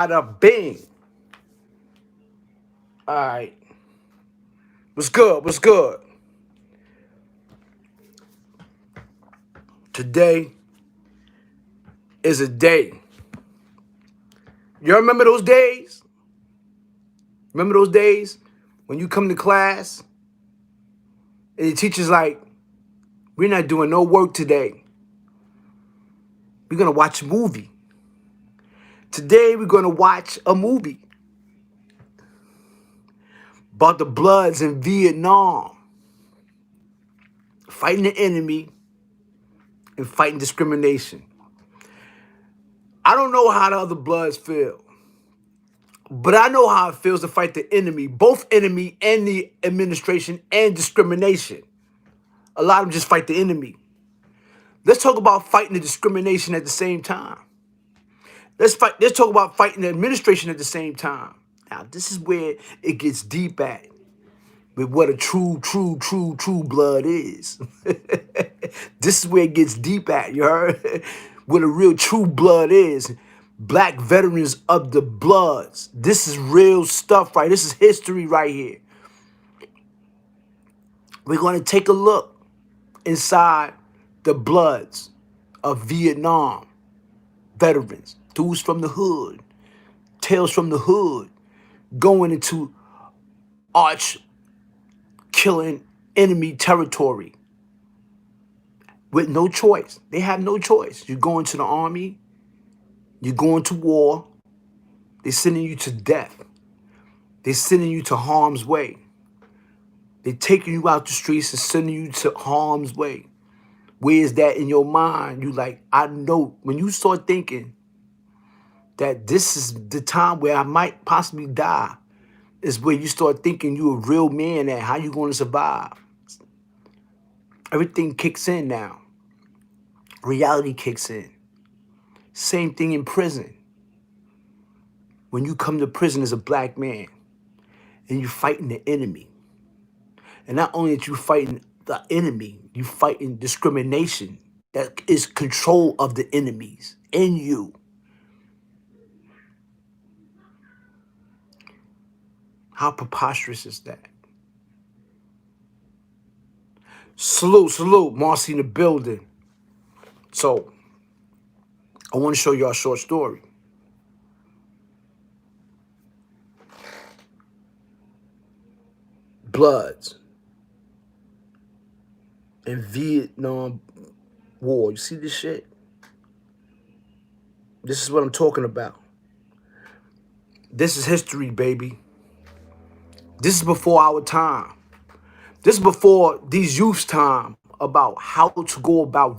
Bada bing. All right. What's good? What's good? Today is a day. You remember those days? Remember those days when you come to class and the teacher's like, we're not doing no work today. We're going to watch a movie. Today we're going to watch a movie about the Bloods in Vietnam fighting the enemy and fighting discrimination. I don't know how the other Bloods feel, but I know how it feels to fight the enemy, both enemy and the administration and discrimination. A lot of them just fight the enemy. Let's talk about fighting the discrimination at the same time. Let's talk about fighting the administration at the same time. Now, this is where it gets deep at with what a true blood is. This is where it gets deep at, you heard? What a real true blood is. Black veterans of the Bloods. This is real stuff, right? This is history right here. We're going to take a look inside the Bloods of Vietnam veterans, dudes from the hood, tales from the hood, going into arch killing enemy territory with no choice. They have no choice. You're going to the army, you're going to war, they're sending you to death. They're sending you to harm's way. They're taking you out the streets and sending you to harm's way. Where is that in your mind? You like, I know when you start thinking that this is the time where I might possibly die, is where you start thinking you a real man and how you going to survive. Everything kicks in now. Reality kicks in. Same thing in prison. When you come to prison as a black man and you're fighting the enemy, and not only that you fighting the enemy, you fighting discrimination that is control of the enemies in you. How preposterous is that? Salute, Marcy in the building. So, I want to show you a short story. Bloods in Vietnam War. You see this shit? This is what I'm talking about. This is history, baby. This is before our time. This is before these youth's time about how to go about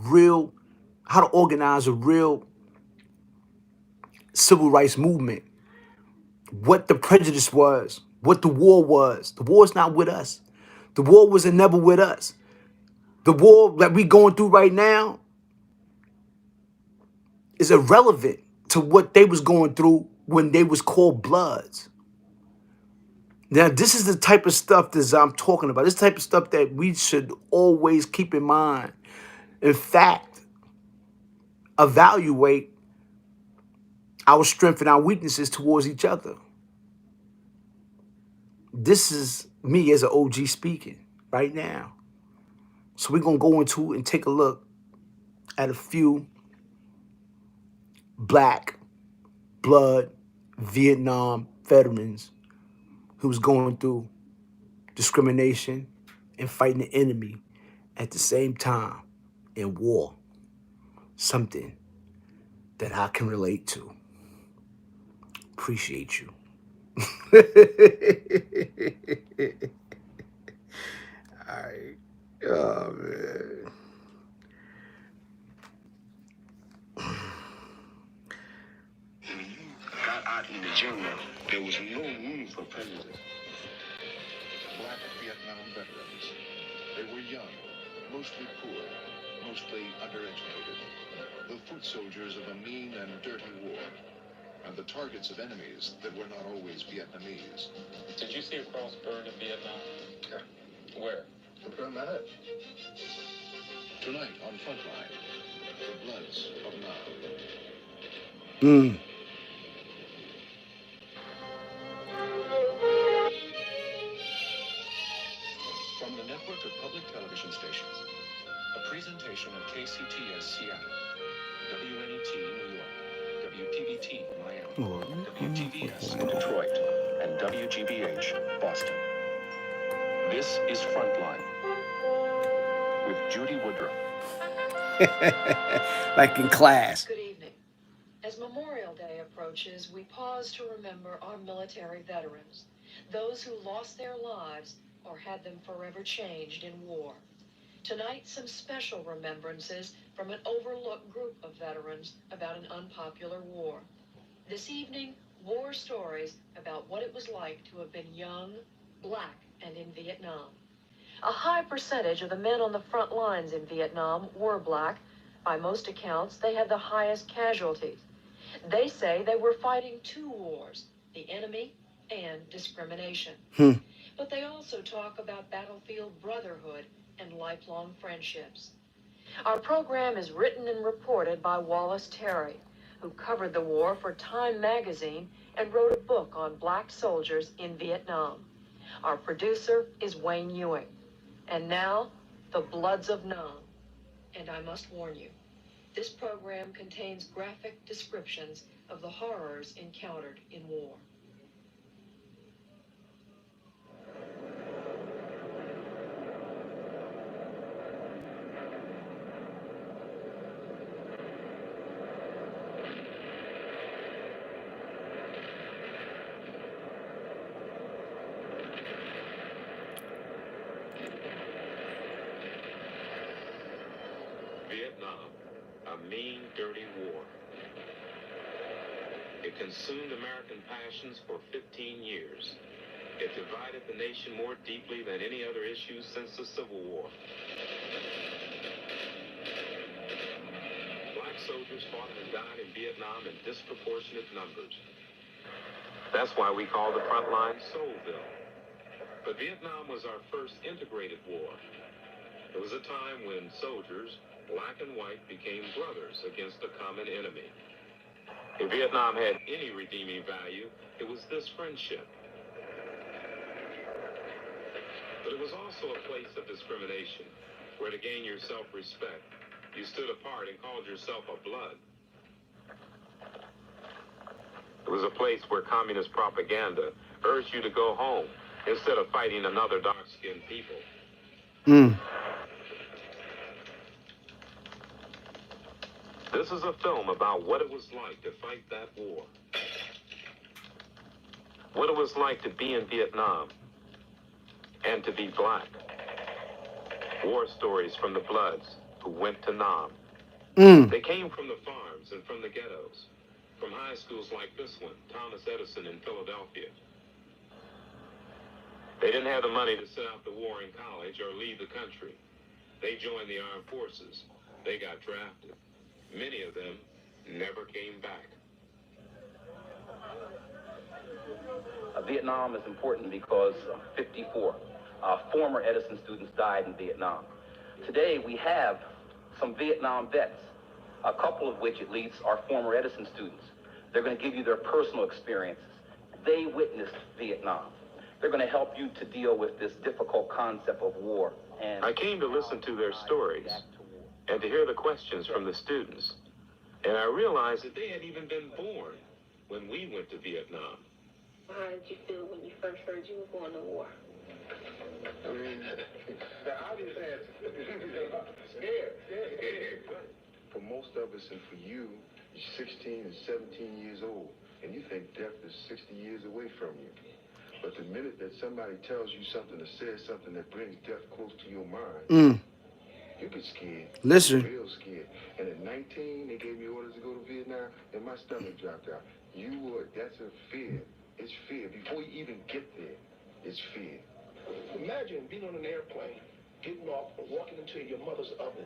how to organize a real civil rights movement. What the prejudice was, what the war was. The war is not with us. The war wasn't never with us. The war that we going through right now is irrelevant to what they was going through when they was called Bloods. Now, this is the type of stuff that I'm talking about. This type of stuff that we should always keep in mind. In fact, evaluate our strength and our weaknesses towards each other. This is me as an OG speaking right now. So we're going to go into and take a look at a few black blood Vietnam veterans who was going through discrimination and fighting the enemy at the same time in war. Something that I can relate to. Appreciate you. All right. Oh, man. When you got out in the jungle, there was no room for prejudice. Black Vietnam veterans. They were young, mostly poor, mostly undereducated. The foot soldiers of a mean and dirty war. And the targets of enemies that were not always Vietnamese. Did you see a cross burned in Vietnam? Yeah. Where? Look around my head. Tonight on Frontline, the Bloods of Nam. television stations. A presentation of KCTS Seattle, WNET New York, WPBT Miami, WTVS Detroit, and WGBH Boston. This is Frontline with Judy Woodruff. Like in class. Good evening. As Memorial Day approaches, we pause to remember our military veterans, those who lost their lives or had them forever changed in war. Tonight, some special remembrances from an overlooked group of veterans about an unpopular war. This evening, war stories about what it was like to have been young, black, and in Vietnam. A high percentage of the men on the front lines in Vietnam were black. By most accounts, they had the highest casualties. They say they were fighting two wars, the enemy and discrimination. But they also talk about battlefield brotherhood and lifelong friendships. Our program is written and reported by Wallace Terry, who covered the war for Time magazine and wrote a book on black soldiers in Vietnam. Our producer is Wayne Ewing. And now, the Bloods of Nam. And I must warn you, this program contains graphic descriptions of the horrors encountered in war. Vietnam, a mean, dirty war. It consumed American passions for 15 years. It divided the nation more deeply than any other issue since the Civil War. Black soldiers fought and died in Vietnam in disproportionate numbers. That's why we call the front line Soulville. But Vietnam was our first integrated war. It was a time when soldiers, black and white, became brothers against a common enemy. If Vietnam had any redeeming value, it was this friendship. But it was also a place of discrimination, where to gain your self-respect, you stood apart and called yourself a blood. It was a place where communist propaganda urged you to go home instead of fighting another dark-skinned people. This is a film about what it was like to fight that war. What it was like to be in Vietnam and to be black. War stories from the Bloods who went to Nam. They came from the farms and from the ghettos, from high schools like this one, Thomas Edison in Philadelphia. They didn't have the money to sit out the war in college or leave the country. They joined the armed forces. They got drafted. Many of them never came back. Vietnam is important because 54 former Edison students died in Vietnam. Today we have some Vietnam vets, a couple of which at least are former Edison students. They're going to give you their personal experiences. They witnessed Vietnam. They're going to help you to deal with this difficult concept of war. And I came to listen to their stories and to hear the questions from the students. And I realized that they had even been born when we went to Vietnam. How did you feel when you first heard you were going to war? I mean, the obvious answer. Scared. For most of us and for you, you're 16 and 17 years old, and you think death is 60 years away from you. But the minute that somebody tells you something or says something that brings death close to your mind, you get scared. Listen. Real scared. And at 19, they gave me orders to go to Vietnam, and my stomach dropped out. That's a fear. It's fear. Before you even get there, it's fear. Imagine being on an airplane, getting off and walking into your mother's oven,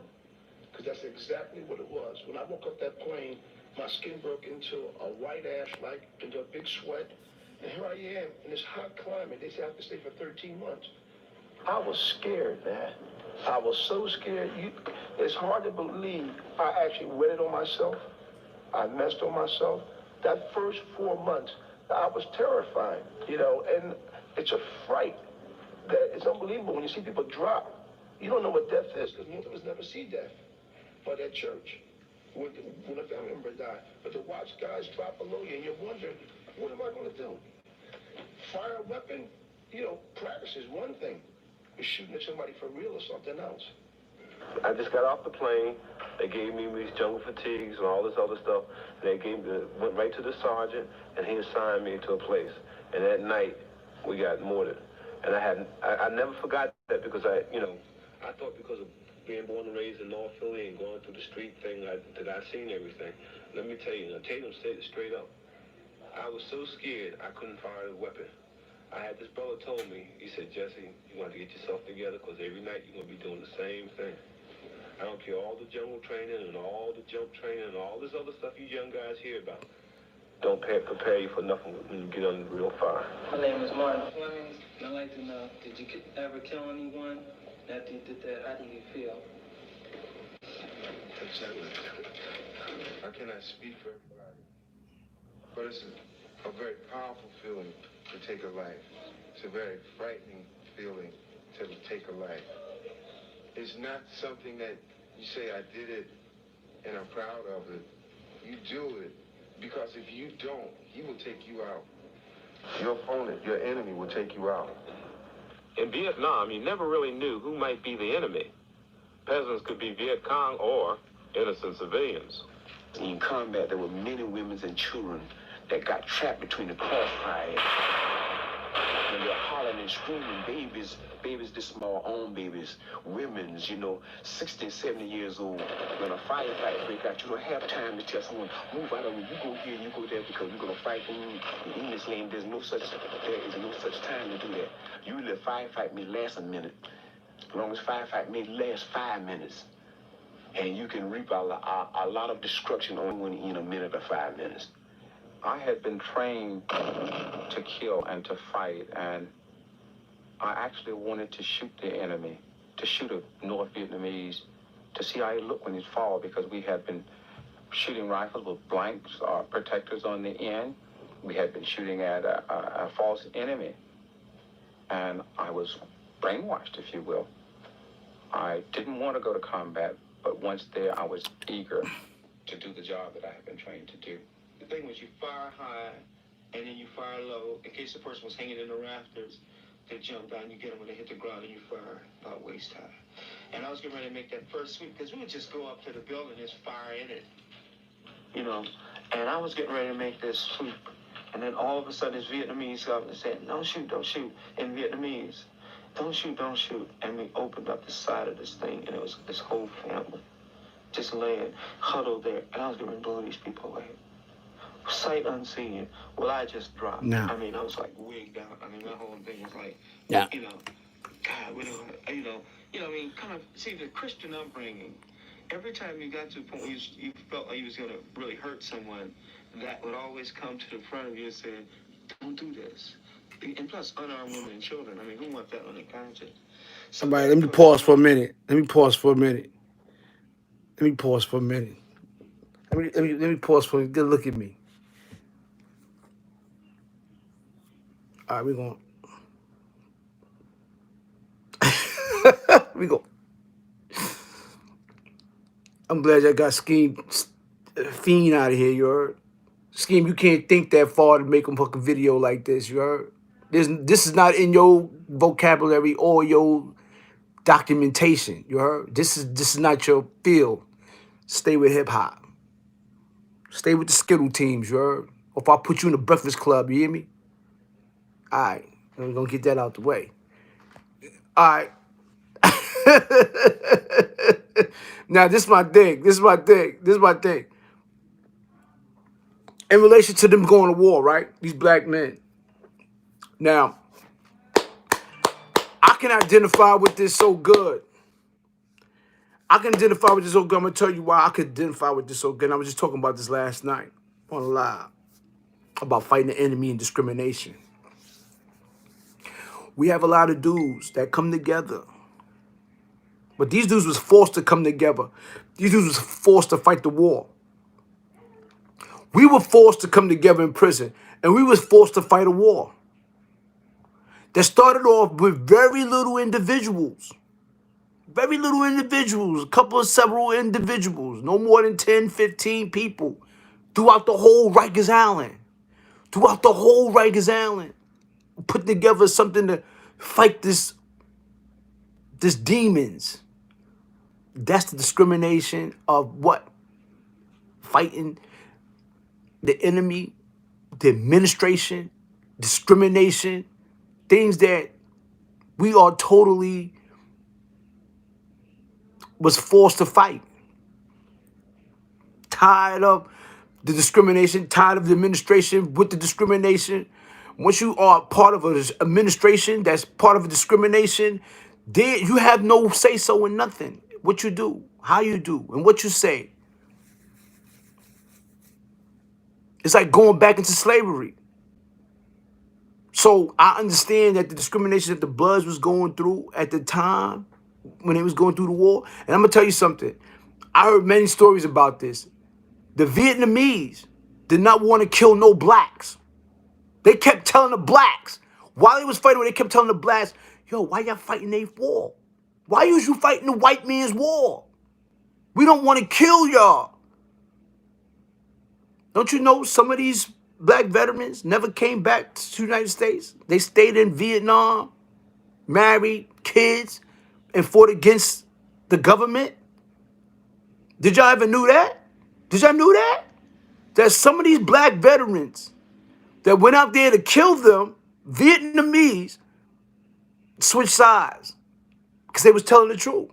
because that's exactly what it was. When I woke up that plane, my skin broke into a white ash, like into a big sweat. And here I am in this hot climate. They say I have to stay for 13 months. I was scared, man. I was so scared. It's hard to believe I actually wetted on myself. I messed on myself. That first 4 months, I was terrified, and it's a fright that it's unbelievable when you see people drop. You don't know what death is because most of us never see death. But at church, when a family member died, but to watch guys drop below you and you're wondering, what am I going to do? Fire a weapon, practice is one thing. But shooting at somebody for real or something else. I just got off the plane. They gave me these jungle fatigues and all this other stuff. They went right to the sergeant, and he assigned me to a place. And that night, we got mortared. And I never forgot that because I thought because of being born and raised in North Philly and going through the street thing that I'd seen everything. Let me tell you, Tatum said it straight up. I was so scared I couldn't fire the weapon. I had this brother told me, he said, Jesse, you want to get yourself together because every night you're going to be doing the same thing. I don't care all the jungle training and all the jump training and all this other stuff you young guys hear about. Don't prepare you for nothing when you get under the real fire. My name is Martin Fleming. I'd like to know, did you ever kill anyone? After you did that, how did you feel? I cannot speak for everybody, but it's a very powerful feeling to take a life. It's a very frightening feeling to take a life. It's not something that you say, I did it and I'm proud of it. You do it because if you don't, he will take you out. Your opponent, your enemy will take you out. In Vietnam, you never really knew who might be the enemy. Peasants could be Viet Cong or innocent civilians. In combat, there were many women and children that got trapped between the crossfire. And they're hollering and screaming, babies this small, own babies, women's, 60, 70 years old. When a firefight break out, you don't have time to tell someone, move out of it, you go here, you go there, because we're going to fight. In English land, there is no such time to do that. Usually a firefight may last a minute. As long as firefight may last 5 minutes. And you can reap a lot of destruction only in a minute or 5 minutes. I had been trained to kill and to fight, and I actually wanted to shoot the enemy, to shoot a North Vietnamese, to see how he looked when he'd fall, because we had been shooting rifles with blanks or protectors on the end. We had been shooting at a false enemy, and I was brainwashed, if you will. I didn't want to go to combat, but once there, I was eager to do the job that I had been trained to do. The thing was, you fire high, and then you fire low. In case the person was hanging in the rafters, they jump down, you get them when they hit the ground, and you fire about waist high. And I was getting ready to make that first sweep, because we would just go up to the building and just fire in it. And I was getting ready to make this sweep. And then all of a sudden, this Vietnamese got up and said, don't shoot, in Vietnamese. Don't shoot. And we opened up the side of this thing, and it was this whole family just laying, huddled there. And I was going to blow these people away. Sight unseen. Well, I just dropped. No. I mean, I was like wigged out. I mean, my whole thing was like, Yeah. God, we don't, kind of, see, the Christian upbringing, every time you got to a point where you felt like you was going to really hurt someone, that would always come to the front of you and say, don't do this. And plus, unarmed women and children. I mean, who want that on their conscience? Somebody, let me pause for a minute. Let me pause for a minute. Let me pause for a minute. Let me pause for a minute. Good look at me. All right, we're going. We go. I'm glad y'all got Scheme Fiend out of here, you heard? Scheme, you can't think that far to make a fucking video like this, you heard? This is not in your vocabulary or your documentation, you heard? This is not your field. Stay with hip hop. Stay with the Skittle teams, you heard? Or if I put you in the Breakfast Club, you hear me? All right, we're gonna get that out the way. All right. Now, this is my thing. In relation to them going to war, right? These black men. Now, I can identify with this so good. I'm going to tell you why I could identify with this so good. I was just talking about this last night on a live about fighting the enemy and discrimination. We have a lot of dudes that come together. But these dudes was forced to come together. These dudes was forced to fight the war. We were forced to come together in prison, and we was forced to fight a war that started off with very little individuals Very little individuals, a couple of several individuals, no more than 10, 15 people throughout the whole Rikers Island. Throughout the whole Rikers Island. Put together something to fight this demons. That's the discrimination of what? Fighting the enemy, the administration, discrimination, things that we are totally was forced to fight. Tired of the discrimination, tired of the administration with the discrimination. Once you are part of an administration that's part of a discrimination, then you have no say-so in nothing. What you do, how you do, and what you say. It's like going back into slavery. So I understand that the discrimination that the Bloods was going through at the time when they was going through the war. And I'm going to tell you something. I heard many stories about this. The Vietnamese did not want to kill no blacks. They kept telling the blacks, while they was fighting, they kept telling the blacks, yo, why y'all fighting their war? Why is you fighting the white man's war? We don't want to kill y'all. Don't you know some of these black veterans never came back to the United States? They stayed in Vietnam, married, kids, and fought against the government. Did y'all ever knew that? Did y'all know that? That some of these black veterans that went out there to kill them, Vietnamese, switched sides because they was telling the truth.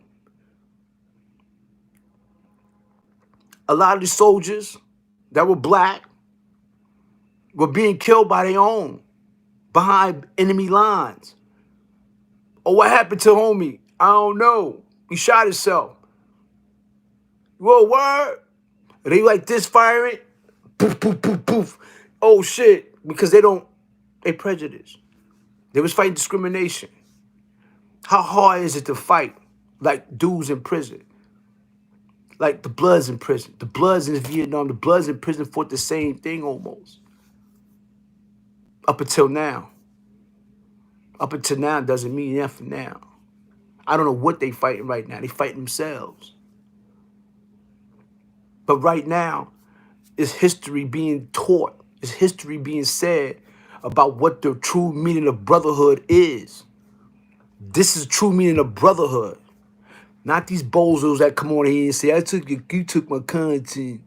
A lot of the soldiers that were black were being killed by their own behind enemy lines. Oh, what happened to homie? I don't know. He shot himself. Whoa, word? And they like this firing. Poof, poof, poof, poof. Oh, shit. Because they prejudice. They was fighting discrimination. How hard is it to fight like dudes in prison? Like the Bloods in prison. The Bloods in Vietnam, the Bloods in prison fought the same thing almost. Up until now. Up until now doesn't mean nothing now. I don't know what they fighting right now. They fighting themselves. But right now, is history being taught. Is history being said about what the true meaning of brotherhood is. This is true meaning of brotherhood. Not these bozos that come on here and say, you took my content.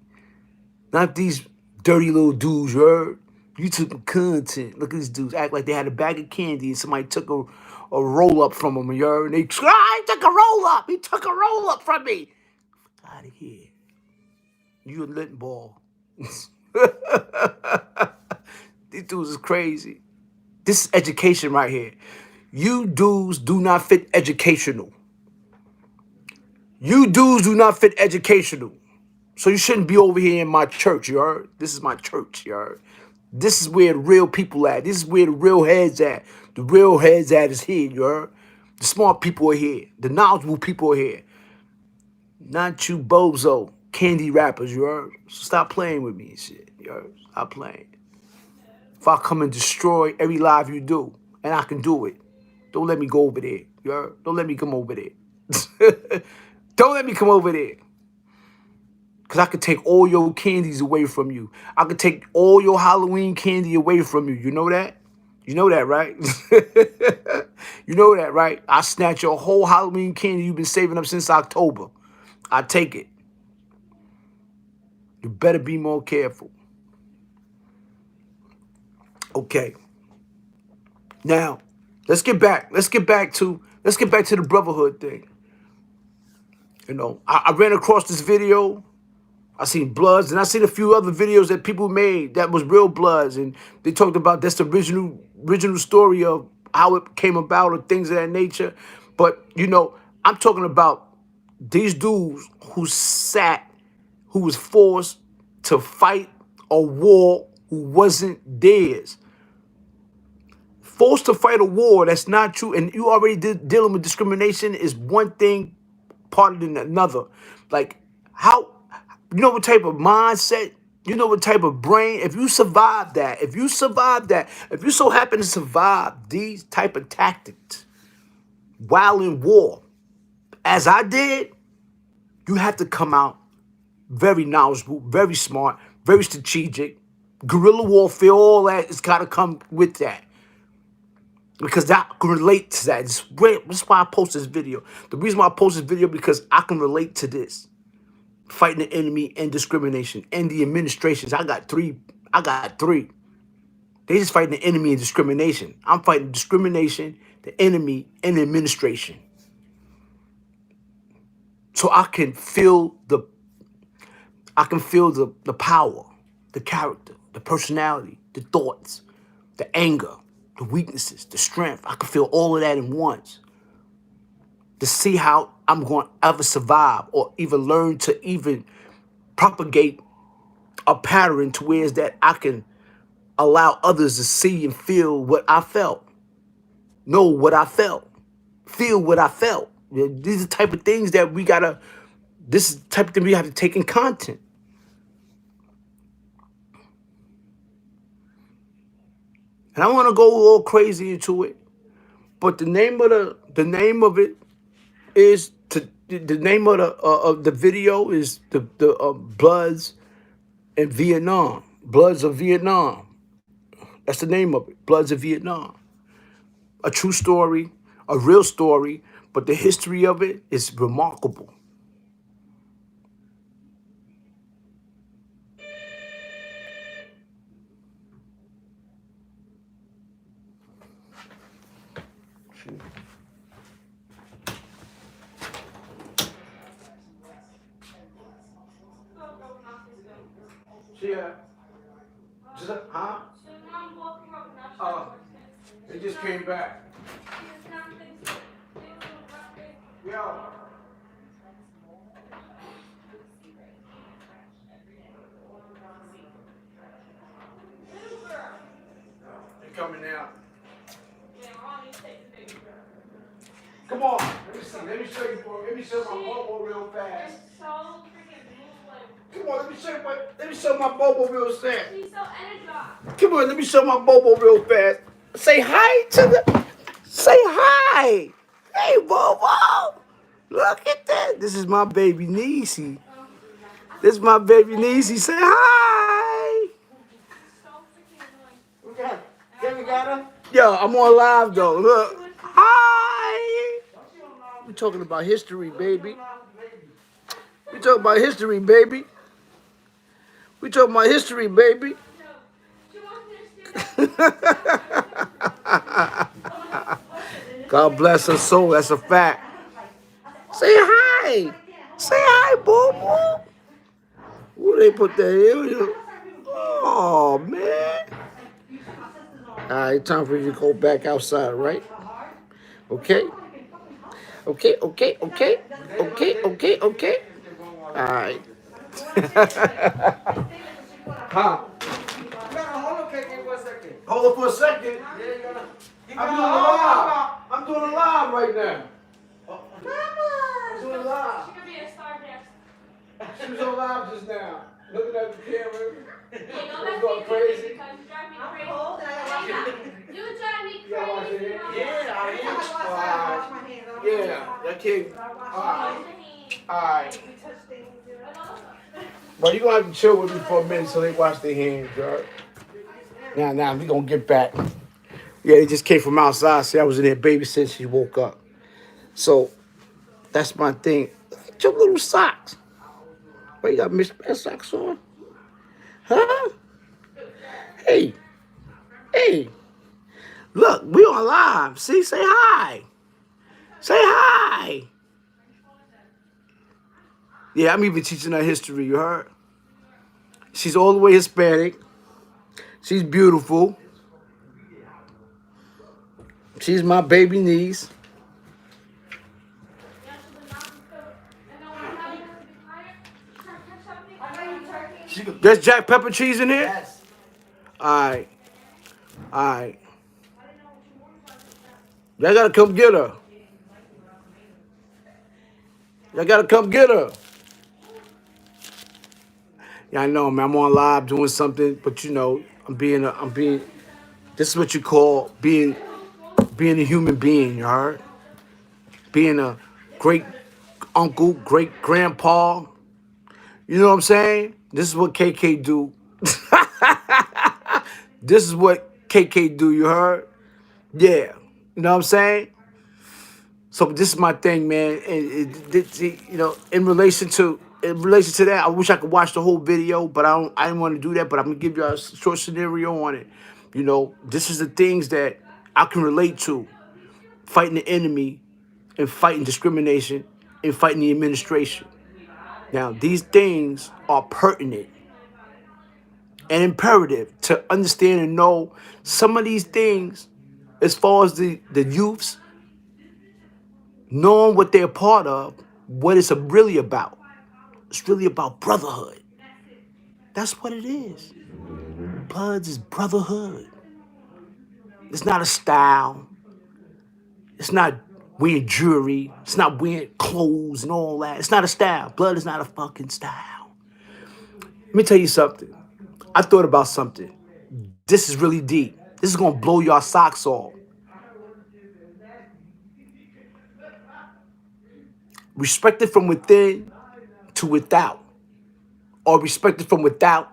Not these dirty little dudes, you heard? You took my content. Look at these dudes act like they had a bag of candy and somebody took a roll-up from them, you heard? And they, he took a roll-up. He took a roll-up from me. Out of here. You a lit ball. These dudes is crazy. This is education right here. You dudes do not fit educational. You dudes do not fit educational. So you shouldn't be over here in my church, you heard? This is my church, you heard? This is where the real people at. This is where the real heads at. The real heads at is here, you heard? The smart people are here. The knowledgeable people are here. Not you bozo candy rappers, you heard? So stop playing with me and shit, you heard? Stop playing. If I come and destroy every live you do, and I can do it, don't let me go over there, you heard? Don't let me come over there. Don't let me come over there. Because I could take all your candies away from you. I could take all your Halloween candy away from you. You know that? You know that, right? You know that, right? I snatch your whole Halloween candy you've been saving up since October. I take it. You better be more careful. Okay. Now, let's get back to the brotherhood thing. You know, I ran across this video. I seen Bloods, and I seen a few other videos that people made that was real Bloods, and they talked about that's the original story of how it came about or things of that nature. But, you know, I'm talking about these dudes who was forced to fight a war who wasn't theirs. Forced to fight a war that's not true, and you already dealing with discrimination is one thing part than another. Like, how, you know what type of mindset, you know what type of brain, if you survive that, if you so happen to survive these type of tactics while in war, as I did, you have to come out very knowledgeable, very smart, very strategic. Guerrilla warfare, all that has got to come with that. Because that can relate to that. That's why I post this video. The reason why I post this video because I can relate to this. Fighting the enemy and discrimination and the administrations. I got three. They just fighting the enemy and discrimination. I'm fighting discrimination, the enemy, and the administration. So I can feel the power, the character, the personality, the thoughts, the anger, the weaknesses, the strength. I can feel all of that in once. To see how I'm going to ever survive or even learn to even propagate a pattern to where is that I can allow others to see and feel what I felt. Know what I felt. Feel what I felt. These are the type of things that this is the type of thing we have to take in content. And I want to go all crazy into it, but the name of it is the name of the video is the Bloods in Vietnam. Bloods of Vietnam. That's the name of it. Bloods of Vietnam. A true story, a real story, but the history of it is remarkable. Yeah. Huh? They just came back. Yo. They're coming out. Come on. Let me see. Let me show you. Let me show my bobo real fast. Come on. Let me show my bobo real fast. She's so energized. Come on. Let me show my bobo real fast. Say hi to the. Say hi. Hey, Bobo. Look at that. This is my baby Niecy. This is my baby Niecy. Say hi. You got her? Yo, I'm on live though. Look. Hi. We're talking about history, baby. We talking about history, baby. We talking about history, baby. God bless her soul. That's a fact. Say hi. Say hi, boo boo. Who they put that here? Oh man. All right, time for you to go back outside, right? Okay. Okay. All right. Huh? Hold it for a second. I'm doing a live right now. I'm doing a live. She could be a star next. She was on live just now. Looking at the camera. Yeah, going crazy. Because you drive me crazy. I'm cold. You drive me crazy. Yeah, I am. Yeah, that kid. All right. Well, you're going to have to chill with me for a minute so they wash their hands, all right? Now, we're going to get back. Yeah, they just came from outside. See, I was in there babysitting. She woke up. So, that's my thing. Look at your little socks. Why you got mismatched socks on? Huh? Hey. Look, we on live. See, say hi. Say hi. Yeah, I'm even teaching her history, you heard? She's all the way Hispanic. She's beautiful. She's my baby niece. There's Jack pepper cheese in here? Yes. All right. Y'all gotta come get her. Yeah, I know, man. I'm on live doing something, but you know, I'm being. This is what you call being a human being. You heard? Being a great uncle, great grandpa. You know what I'm saying? This is what KK do. This is what KK do, you heard? Yeah. You know what I'm saying? So this is my thing, man. In relation to that, I wish I could watch the whole video, but I didn't want to do that. But I'm gonna give you a short scenario on it. You know, this is the things that I can relate to: fighting the enemy, and fighting discrimination, and fighting the administration. Now, these things are pertinent and imperative to understand and know some of these things, as far as the youths knowing what they're part of, what it's really about. It's really about brotherhood. That's what it is. Bloods is brotherhood. It's not a style. It's not wearing jewelry. It's not wearing clothes and all that. It's not a style. Blood is not a fucking style. Let me tell you something. I thought about something. This is really deep. This is gonna blow your socks off. Respect it from within to without, or respect it from without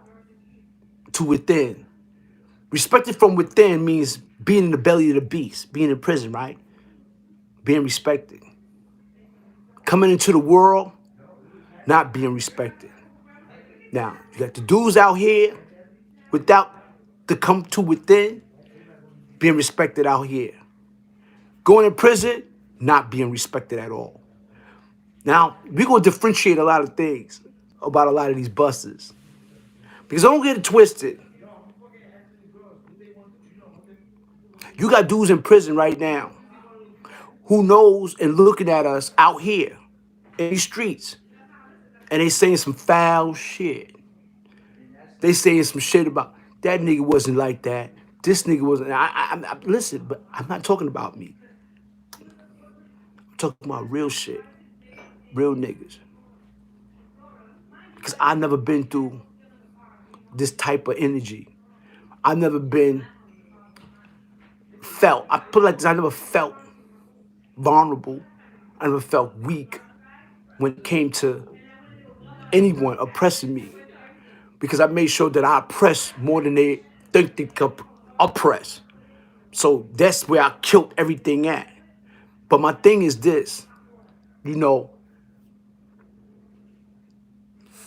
to within. Respect it from within means being in the belly of the beast, being in prison, right? Being respected. Coming into the world, not being respected. Now, you got the dudes out here without to come to within, being respected out here. Going in prison, not being respected at all. Now, we're going to differentiate a lot of things about a lot of these busters. Because don't get it twisted. You got dudes in prison right now who knows and looking at us out here in these streets, and they saying some foul shit. They saying some shit about that nigga wasn't like that. This nigga wasn't. Listen, but I'm not talking about me. I'm talking about real shit, real niggas. Because I've never been through this type of energy. I've never been felt. I put it like this. I never felt vulnerable. I never felt weak when it came to anyone oppressing me, because I made sure that I oppress more than they think they could oppress. So that's where I killed everything at. But my thing is this, you know,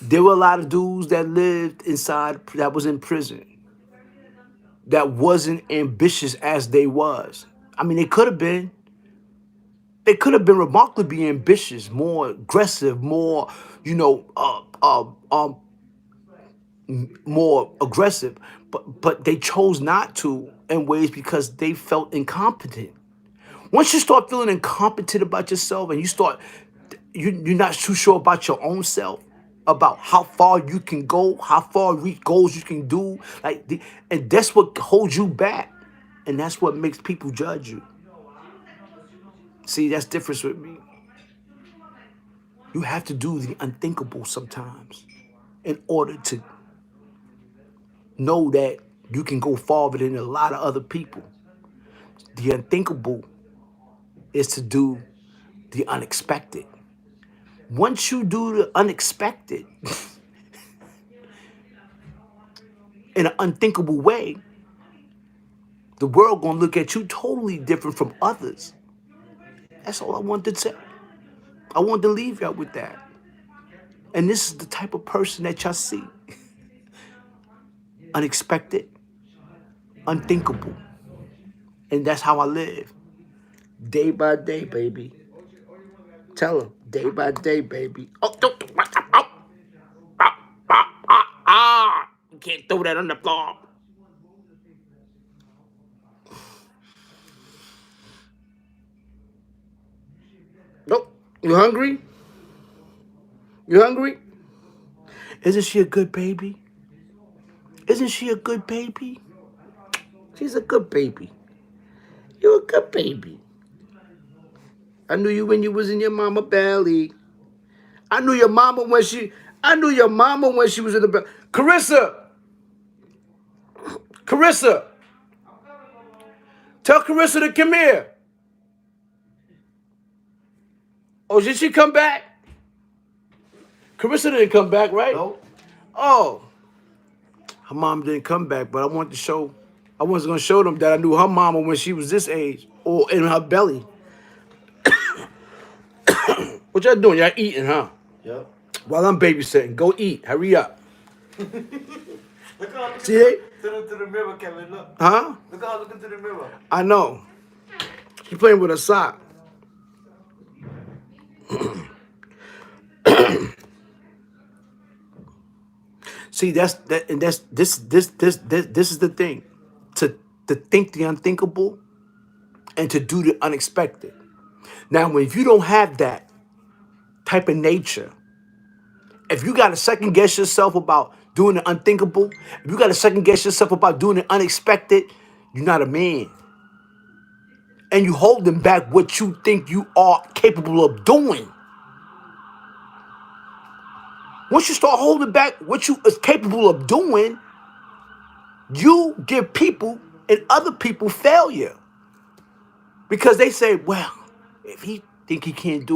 there were a lot of dudes that lived inside, that was in prison, that wasn't ambitious as they was. I mean, they could have been. They could have been remarkably ambitious, more aggressive, more, you know, more aggressive, but they chose not to in ways because they felt incompetent. Once you start feeling incompetent about yourself and you're not too sure about your own self, about how far you can go, how far reach goals you can do, and that's what holds you back, and that's what makes people judge you. See, that's the difference with me. You have to do the unthinkable sometimes in order to know that you can go farther than a lot of other people. The unthinkable is to do the unexpected. Once you do the unexpected in an unthinkable way, the world gonna look at you totally different from others. That's all I wanted to say. I wanted to leave y'all with that. And this is the type of person that y'all see. Unexpected, unthinkable. And that's how I live. Day by day, baby. Tell them, day by day, baby. Oh, don't. You can't throw that on the floor. Nope. You hungry? You hungry? Isn't she a good baby? Isn't she a good baby? She's a good baby. You're a good baby. I knew you when you was in your mama belly. I knew your mama when she was in the belly. Carissa. Tell Carissa to come here. Oh, did she come back? Carissa didn't come back, right? Nope. Oh, her mom didn't come back, but I wanted to show. I was gonna show them that I knew her mama when she was this age, or in her belly. What y'all doing? Y'all eating, huh? Yep. While I'm babysitting, go eat. Hurry up. Look how looking See it? to the mirror, Kevin. Look. Huh? Look how looking to the mirror. I know. She playing with a sock. See, this is the thing. To think the unthinkable and to do the unexpected. Now, if you don't have that type of nature, if you got to second guess yourself about doing the unthinkable, if you got to second guess yourself about doing the unexpected, you're not a man. And you holding back what you think you are capable of doing. Once you start holding back what you is capable of doing, you give people and other people failure. Because they say, well, if he think he can't do